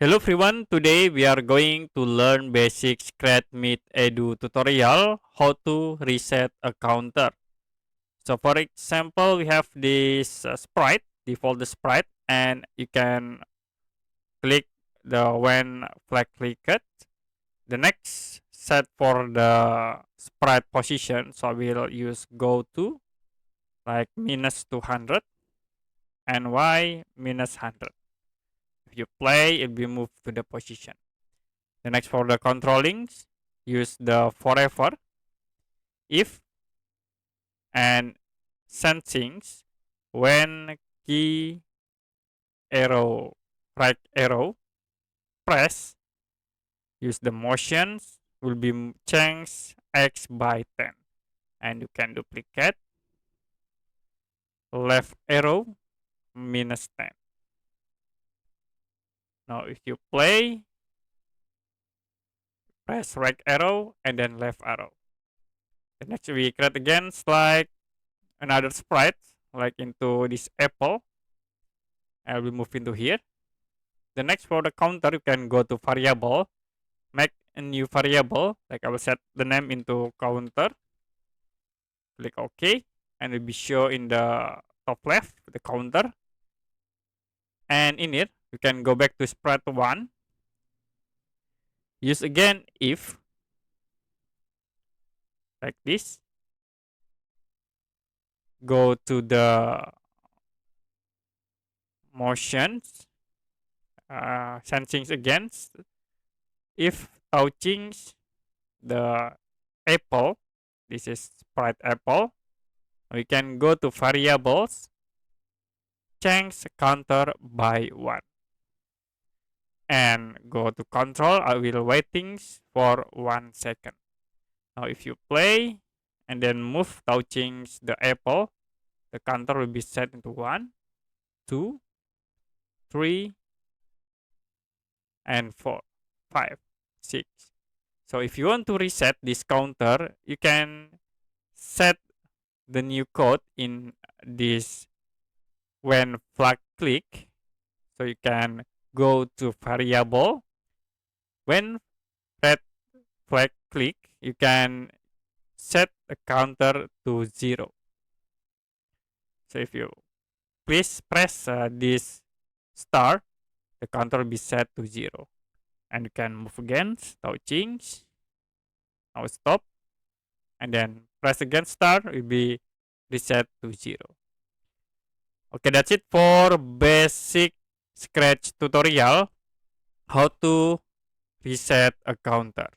Hello everyone, today we are going to learn basic Scratch Meet Edu tutorial how to reset a counter. So for example, we have this sprite, default sprite, and you can click the when flag clicked. The next set for the sprite position, so I will use go to like -200 and y -100. If you play, it will move to the position. The next for the controllings, use the forever, if, and sensings when key arrow, right arrow, press, use the motions will be change x by 10. And you can duplicate left arrow -10. Now if you play, press right arrow and then left arrow. The next we create again like another sprite like into this apple. I will move into here. The next for the counter, you can go to variable, make a new variable, like I will set the name into counter, click OK, and it will be shown in the top left, the counter. And in it, you can go back to sprite 1, use again if, like this, go to the motions, sensings again, if touching the apple, this is sprite apple, we can go to variables, change counter by 1, and go to control. I will waiting for 1 second. Now if you play and then move touching the apple, the counter will be set into 1, 2, 3, and 4, 5, 6. So if you want to reset this counter, you can set the new code in this when flag click. So you can go to variable. When red flag click, you can set the counter to 0. So if you please press this star, the counter will be set to 0. And you can move again, touching. Now stop. And then press again star, it will be reset to 0. Okay, that's it for basic Scratch tutorial how to reset a counter.